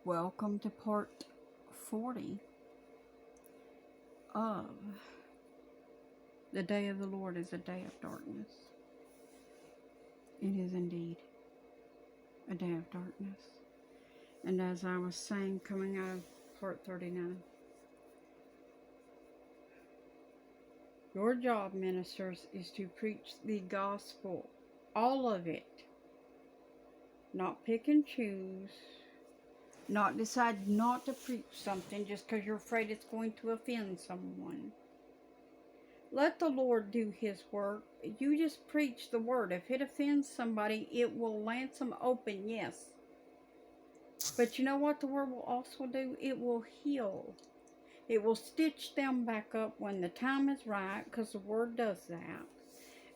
Welcome to part 40 of The Day of the Lord is a Day of Darkness. It is indeed a day of darkness. And as I was saying, coming out of part 39, your job, ministers, is to preach the gospel. All of it. Not pick and choose. Not decide not to preach something just because you're afraid it's going to offend someone. Let the Lord do His work. You just preach the word. If it offends somebody, it will lance them open, yes. But you know what the word will also do? It will heal. It will stitch them back up when the time is right, because the word does that.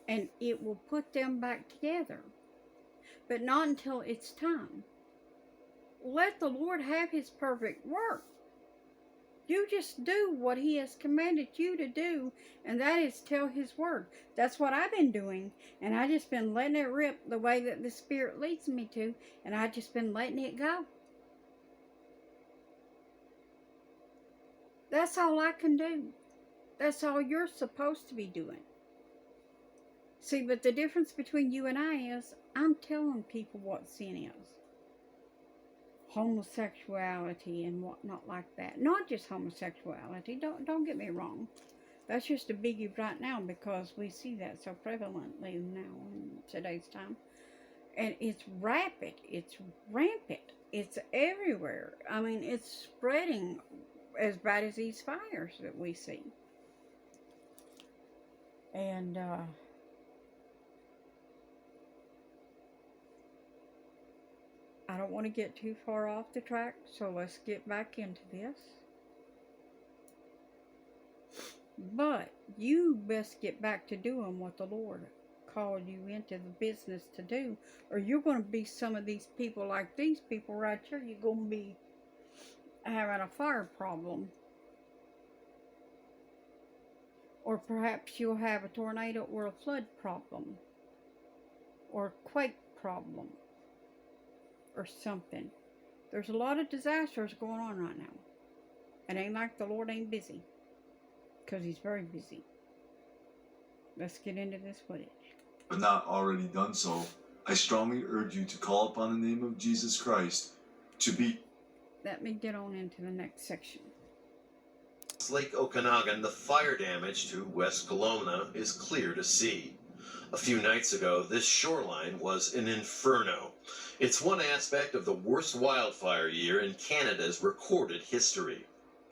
And it will put them back together. But not until it's time. Let the Lord have His perfect work. You just do what He has commanded you to do, and that is tell His word. That's what I've been doing, and I just been letting it rip the way that the Spirit leads me to, and I just been letting it go. That's all I can do. That's all you're supposed to be doing. See, but the difference between you and I is I'm telling people what sin is. Homosexuality and whatnot like that. Not just homosexuality. Don't get me wrong. That's just a biggie right now because we see that so prevalently now in today's time. And it's rapid. It's rampant. It's everywhere. I mean, it's spreading as bad as these fires that we see. And, I don't want to get too far off the track, so let's get back into this. But you best get back to doing what the Lord called you into the business to do, or you're going to be some of these people like these people right here. You're going to be having a fire problem. Or perhaps you'll have a tornado or a flood problem. Or a quake problem. Or something. There's a lot of disasters going on right now. It ain't like the Lord ain't busy. Because He's very busy. Let's get into this footage. But not already done so, I strongly urge you to call upon the name of Jesus Christ to be... Let me get on into the next section. Lake Okanagan, the fire damage to West Kelowna is clear to see. A few nights ago, this shoreline was an inferno. It's one aspect of the worst wildfire year in Canada's recorded history.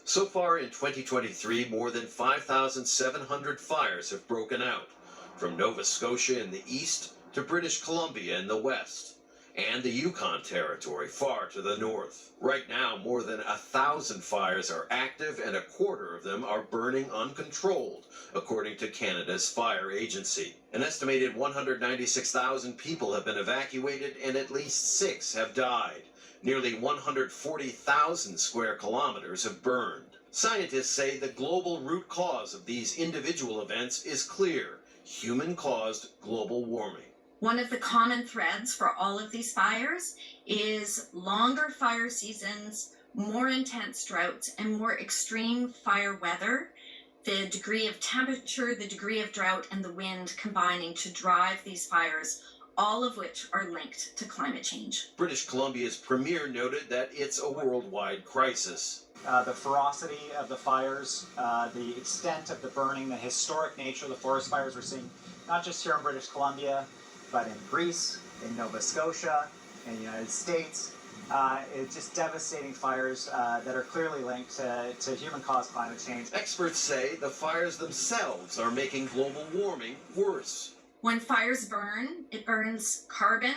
So far in 2023, more than 5,700 fires have broken out, from Nova Scotia in the east to British Columbia in the west, and the Yukon Territory far to the north. Right now, more than 1,000 fires are active and a quarter of them are burning uncontrolled, according to Canada's fire agency. An estimated 196,000 people have been evacuated and at least 6 have died. Nearly 140,000 square kilometers have burned. Scientists say the global root cause of these individual events is clear: human-caused global warming. One of the common threads for all of these fires is longer fire seasons, more intense droughts, and more extreme fire weather. The degree of temperature, the degree of drought, and the wind combining to drive these fires, all of which are linked to climate change. British Columbia's premier noted that it's a worldwide crisis. The ferocity of the fires, the extent of the burning, the historic nature of the forest fires we're seeing, not just here in British Columbia, but in Greece, in Nova Scotia, in the United States. It's just devastating fires that are clearly linked to human-caused climate change. Experts say the fires themselves are making global warming worse. When fires burn, it burns carbon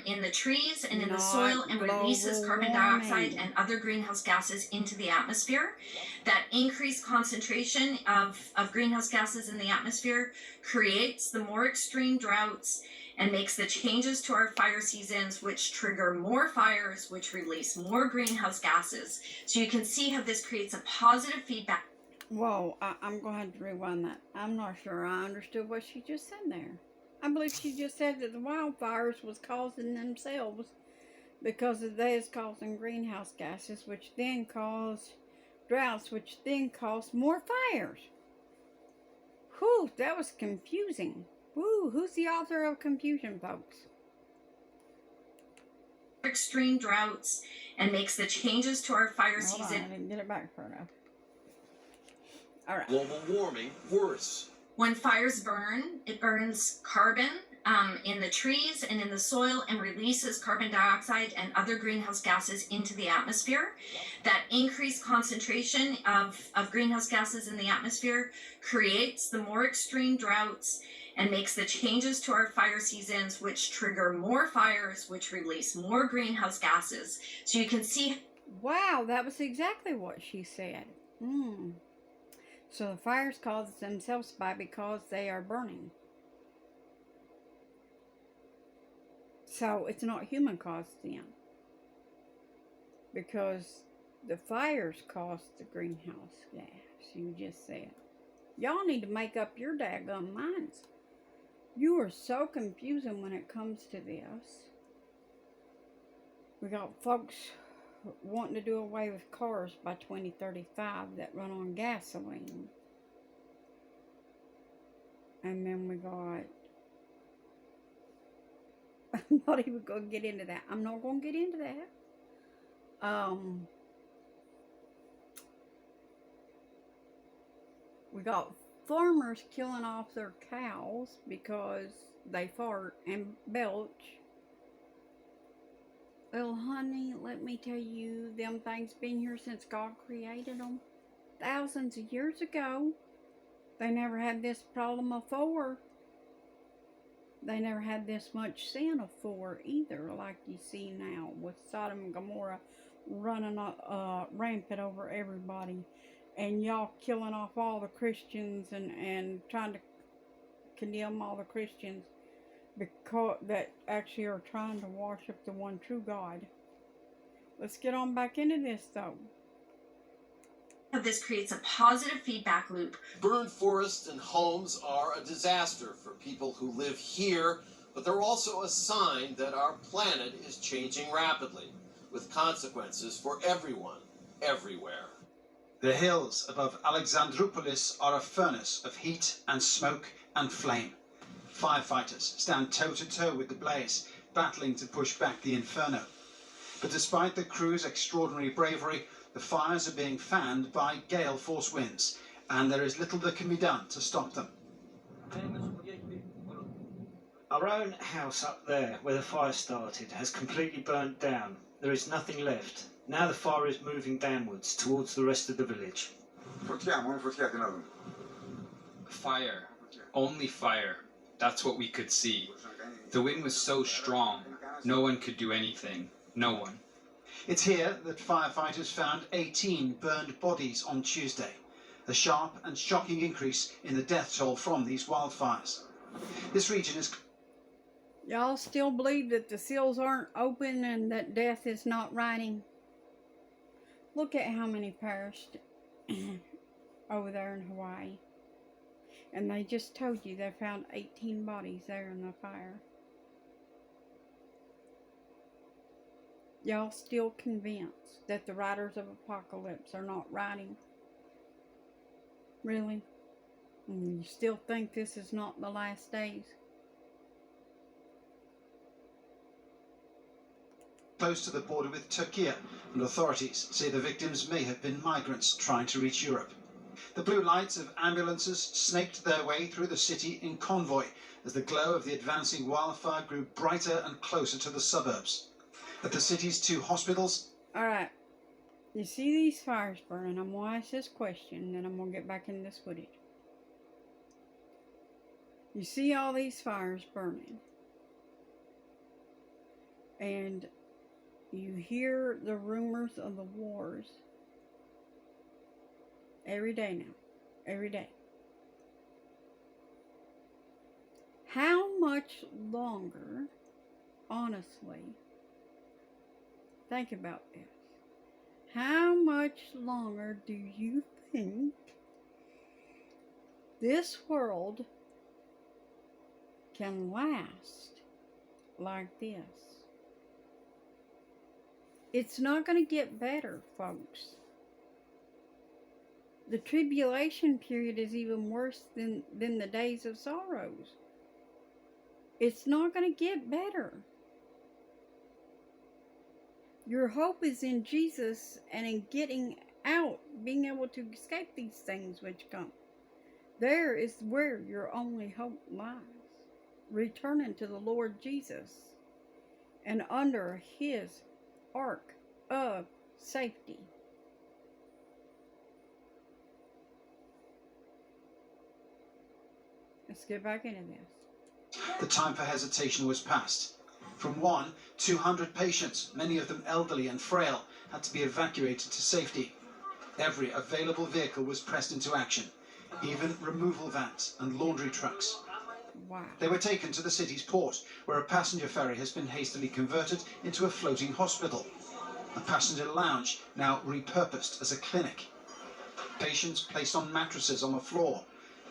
in the trees and in the soil and releases carbon dioxide and other greenhouse gases into the atmosphere. That increased concentration of greenhouse gases in the atmosphere creates the more extreme droughts and makes the changes to our fire seasons, which trigger more fires, which release more greenhouse gases. So you can see how this creates a positive feedback. Whoa, I'm going to have to rewind that. I'm not sure I understood what she just said there. I believe she just said that the wildfires was causing themselves because they is causing greenhouse gases, which then cause droughts, which then cause more fires. Whew, that was confusing. Woo, who's the author of confusion, folks? Extreme droughts and makes the changes to our fire Hold on, season. I didn't get it back far enough. All right. Global warming worse. When fires burn, it burns carbon in the trees and in the soil and releases carbon dioxide and other greenhouse gases into the atmosphere. That increased concentration of greenhouse gases in the atmosphere creates the more extreme droughts and makes the changes to our fire seasons, which trigger more fires, which release more greenhouse gases. So you can see. Wow, that was exactly what she said. So the fires cause themselves because they are burning. So it's not human caused then. Because the fires cause the greenhouse gas, you just said. Y'all need to make up your daggum minds. You are so confusing when it comes to this. We got folks wanting to do away with cars by 2035 that run on gasoline. And then we got... I'm not even going to get into that. I'm not going to get into that. We got farmers killing off their cows because they fart and belch. Well, honey, let me tell you, them things been here since God created them. Thousands of years ago. They never had this problem afore. They never had this much sin afore either, like you see now with Sodom and Gomorrah running rampant over everybody. And y'all killing off all the Christians and trying to condemn all the Christians because that actually are trying to worship the one true God. Let's get on back into this though. This creates a positive feedback loop. Burned forests and homes are a disaster for people who live here, but they're also a sign that our planet is changing rapidly, with consequences for everyone, everywhere. The hills above Alexandroupolis are a furnace of heat and smoke and flame. Firefighters stand toe-to-toe with the blaze, battling to push back the inferno. But despite the crew's extraordinary bravery, the fires are being fanned by gale force winds, and there is little that can be done to stop them. Our own house up there, where the fire started, has completely burnt down. There is nothing left. Now the fire is moving downwards towards the rest of the village. Fire. Only fire. That's what we could see. The wind was so strong, no one could do anything. No one. It's here that firefighters found 18 burned bodies on Tuesday, a sharp and shocking increase in the death toll from these wildfires. This region is... Y'all still believe that the seals aren't open and that death is not riding? Look at how many perished over there in Hawaii. And they just told you they found 18 bodies there in the fire. Y'all still convinced that the riders of apocalypse are not riding? Really? And you still think this is not the last days? Close to the border with Turkey, and authorities say the victims may have been migrants trying to reach Europe. The blue lights of ambulances snaked their way through the city in convoy as the glow of the advancing wildfire grew brighter and closer to the suburbs. At the city's 2 hospitals... Alright, you see these fires burning. I'm going to ask this question and then I'm going to get back into this footage. You see all these fires burning. And you hear the rumors of the wars every day now. Every day. How much longer, honestly, think about this. How much longer do you think this world can last like this? It's not going to get better, folks. The tribulation period is even worse than the days of sorrows. It's not going to get better. Your hope is in Jesus and in getting out, being able to escape these things which come. There is where your only hope lies. Returning to the Lord Jesus and under His ark of safety. Let's get back into this. The time for hesitation was past. From 200 patients, many of them elderly and frail, had to be evacuated to safety. Every available vehicle was pressed into action, even removal vans and laundry trucks. Wow. They were taken to the city's port, where a passenger ferry has been hastily converted into a floating hospital. A passenger lounge now repurposed as a clinic. Patients placed on mattresses on the floor.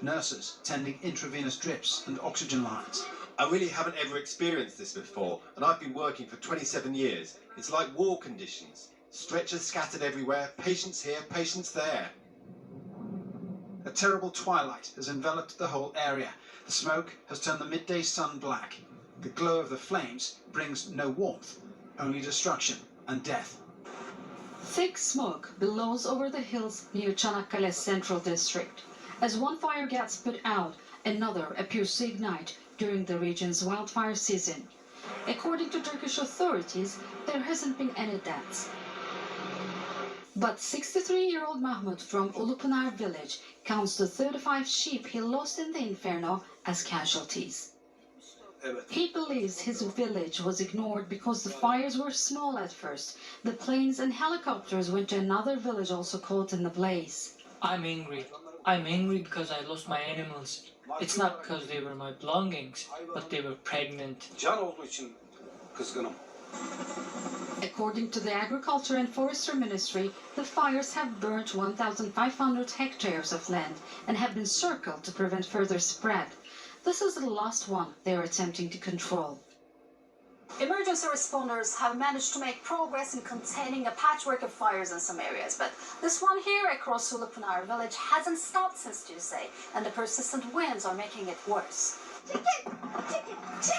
Nurses tending intravenous drips and oxygen lines. I really haven't ever experienced this before, and I've been working for 27 years. It's like war conditions. Stretchers scattered everywhere, patients here, patients there. A terrible twilight has enveloped the whole area. The smoke has turned the midday sun black. The glow of the flames brings no warmth, only destruction and death. Thick smoke billows over the hills near Çanakkale's central district. As one fire gets put out, another appears to ignite during the region's wildfire season. According to Turkish authorities, there hasn't been any deaths. But 63-year-old Mahmut from Ulupınar village counts the 35 sheep he lost in the inferno as casualties. He believes his village was ignored because the fires were small at first. The planes and helicopters went to another village also caught in the blaze. I'm angry. I'm angry because I lost my animals. It's not because they were my belongings, but they were pregnant. According to the Agriculture and Forestry Ministry, the fires have burnt 1,500 hectares of land and have been circled to prevent further spread. This is the last one they are attempting to control. Emergency responders have managed to make progress in containing a patchwork of fires in some areas, but this one here across Ulupınar village hasn't stopped since Tuesday, and the persistent winds are making it worse.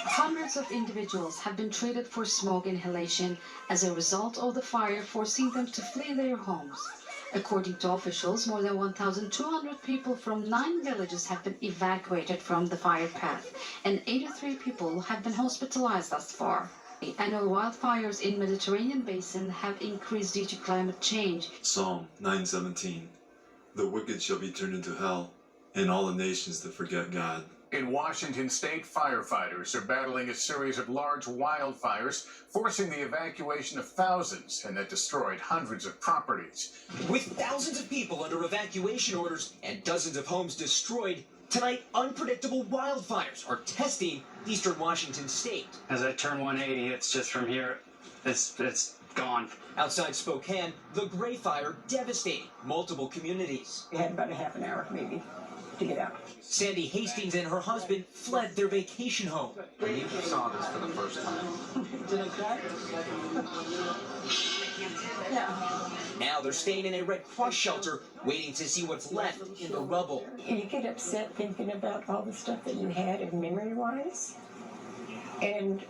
Hundreds of individuals have been treated for smoke inhalation as a result of the fire, forcing them to flee their homes. According to officials, more than 1,200 people from 9 villages have been evacuated from the fire path, and 83 people have been hospitalized thus far. The annual wildfires in Mediterranean basin have increased due to climate change. Psalm 9:17. The wicked shall be turned into hell, and all the nations that forget God. In Washington state, firefighters are battling a series of large wildfires, forcing the evacuation of thousands, and that destroyed hundreds of properties. With thousands of people under evacuation orders and dozens of homes destroyed, tonight unpredictable wildfires are testing eastern Washington state. As I turn 180, it's just from here, it's gone. Outside Spokane, the Gray Fire devastating multiple communities. We had about a half an hour, maybe, to get out. Sandy Hastings and her husband fled their vacation home. When you saw this for the first time, Did I cry? Yeah. Now they're staying in a Red Cross shelter, waiting to see what's left in the rubble. You get upset thinking about all the stuff that you had in memory-wise, and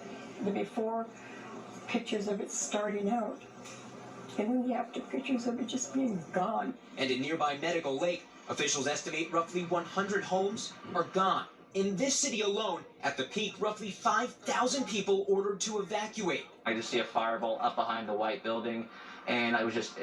the before pictures of it starting out, and then the after pictures of it just being gone. And in nearby Medical Lake, officials estimate roughly 100 homes are gone. In this city alone, at the peak, roughly 5,000 people ordered to evacuate. I just see a fireball up behind the white building, and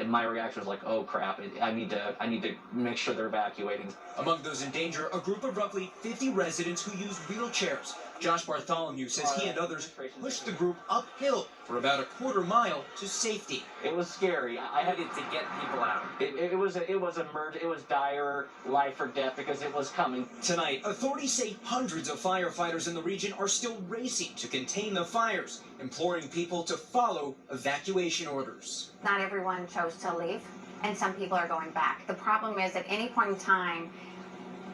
my reaction was like, oh crap, I need to make sure they're evacuating. Among those in danger, a group of roughly 50 residents who use wheelchairs. Josh Bartholomew says he and others pushed the group uphill for about a quarter mile to safety. It was scary. I had to get people out. It was dire life or death because it was coming. Tonight, authorities say hundreds of firefighters in the region are still racing to contain the fires, imploring people to follow evacuation orders. Not everyone chose to leave, and some people are going back. The problem is at any point in time,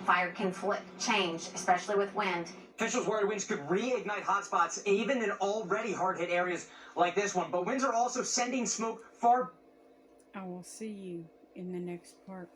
fire can change, especially with wind. Officials worry winds could reignite hotspots even in already hard-hit areas like this one. But winds are also sending smoke far. I will see you in the next part.